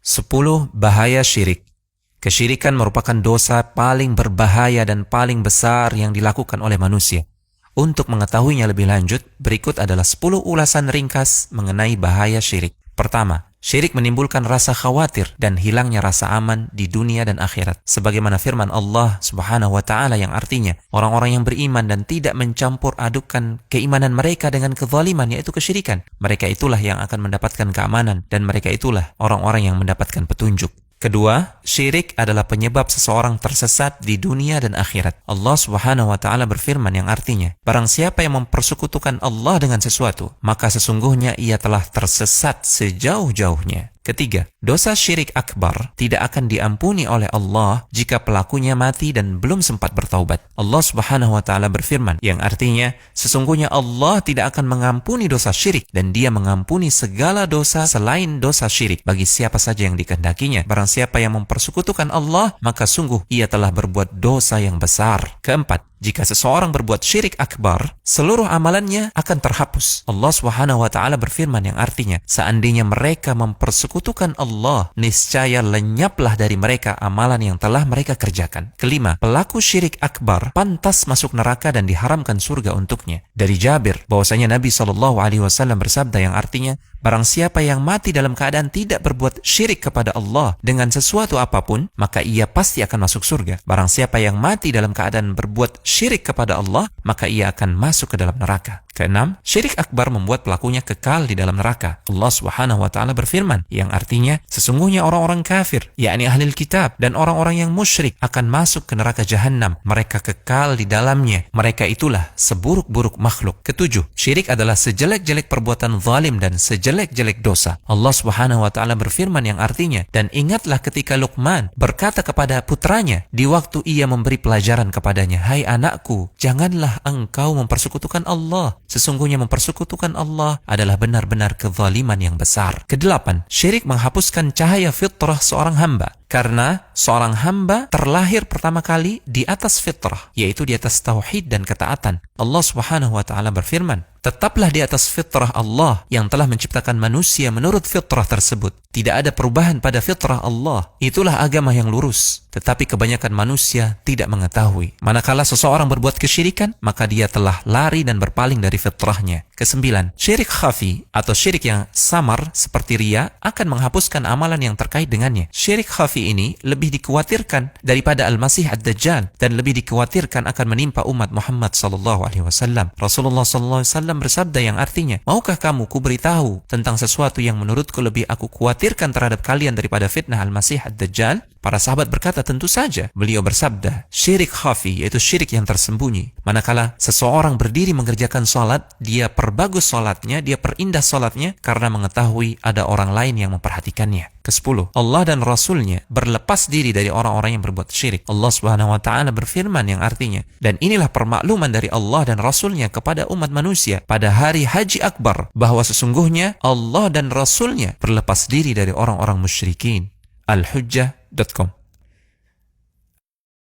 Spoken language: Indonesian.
10 bahaya syirik. Kesyirikan merupakan dosa paling berbahaya dan paling besar yang dilakukan oleh manusia. Untuk mengetahuinya lebih lanjut, berikut adalah 10 ulasan ringkas mengenai bahaya syirik. Pertama, syirik menimbulkan rasa khawatir dan hilangnya rasa aman di dunia dan akhirat. Sebagaimana firman Allah Subhanahu wa Ta'ala yang artinya, orang-orang yang beriman dan tidak mencampur adukan keimanan mereka dengan kezaliman, yaitu kesyirikan, mereka itulah yang akan mendapatkan keamanan dan mereka itulah orang-orang yang mendapatkan petunjuk. Kedua, syirik adalah penyebab seseorang tersesat di dunia dan akhirat. Allah Subhanahu wa Ta'ala berfirman yang artinya, barang siapa yang mempersekutukan Allah dengan sesuatu, maka sesungguhnya ia telah tersesat sejauh-jauhnya. Ketiga, dosa syirik akbar tidak akan diampuni oleh Allah jika pelakunya mati dan belum sempat bertaubat. Allah Subhanahu wa Ta'ala berfirman yang artinya, sesungguhnya Allah tidak akan mengampuni dosa syirik dan Dia mengampuni segala dosa selain dosa syirik bagi siapa saja yang dikehendakinya. Barang siapa yang mempersekutukan Allah, maka sungguh ia telah berbuat dosa yang besar. Keempat, jika seseorang berbuat syirik akbar, seluruh amalannya akan terhapus. Allah Subhanahu wa Ta'ala berfirman yang artinya, seandainya mereka mempersekutukan Allah, niscaya lenyaplah dari mereka amalan yang telah mereka kerjakan. Kelima, pelaku syirik akbar pantas masuk neraka dan diharamkan surga untuknya. Dari Jabir, bahwasanya Nabi SAW bersabda yang artinya, barang siapa yang mati dalam keadaan tidak berbuat syirik kepada Allah dengan sesuatu apapun, maka ia pasti akan masuk surga. Barang siapa yang mati dalam keadaan berbuat syirik kepada Allah, maka ia akan masuk ke dalam neraka. Keenam, syirik akbar membuat pelakunya kekal di dalam neraka. Allah Subhanahu wa Ta'ala berfirman yang artinya, sesungguhnya orang-orang kafir, yakni ahlul kitab dan orang-orang yang musyrik akan masuk ke neraka jahanam. Mereka kekal di dalamnya. Mereka itulah seburuk-buruk makhluk. Ketujuh, syirik adalah sejelek-jelek perbuatan zalim dan sejelek-jelek dosa. Allah Subhanahu wa Ta'ala berfirman yang artinya, dan ingatlah ketika Luqman berkata kepada putranya di waktu ia memberi pelajaran kepadanya, hai anakku, janganlah engkau mempersekutukan Allah. Sesungguhnya mempersekutukan Allah adalah benar-benar kezaliman yang besar. Kedelapan, syirik menghapuskan cahaya fitrah seorang hamba. Karena seorang hamba terlahir pertama kali di atas fitrah, yaitu di atas tauhid dan ketaatan. Allah Subhanahu wa Ta'ala berfirman, tetaplah di atas fitrah Allah yang telah menciptakan manusia menurut fitrah tersebut. Tidak ada perubahan pada fitrah Allah. Itulah agama yang lurus. Tetapi kebanyakan manusia tidak mengetahui. Manakala seseorang berbuat kesyirikan, maka dia telah lari dan berpaling dari fitrahnya. Kesembilan, syirik khafi atau syirik yang samar seperti riya akan menghapuskan amalan yang terkait dengannya. Syirik khafi ini lebih dikhawatirkan daripada Al-Masih Ad-Dajjal dan lebih dikhawatirkan akan menimpa umat Muhammad SAW. Rasulullah SAW bersabda yang artinya, maukah kamu kuberitahu tentang sesuatu yang menurutku lebih aku khawatirkan terhadap kalian daripada fitnah Al-Masih Ad-Dajjal? Para sahabat berkata, tentu saja. Beliau bersabda, syirik khafi, yaitu syirik yang tersembunyi. Manakala seseorang berdiri mengerjakan salat, dia perbagus salatnya, dia perindah salatnya karena mengetahui ada orang lain yang memperhatikannya. Kesepuluh, Allah dan Rasulnya berlepas diri dari orang-orang yang berbuat syirik. Allah Subhanahu wa Ta'ala berfirman yang artinya, dan inilah permakluman dari Allah dan Rasulnya kepada umat manusia pada hari Haji Akbar, bahwa sesungguhnya Allah dan Rasulnya berlepas diri dari orang-orang musyrikin. Al-Hujjah.com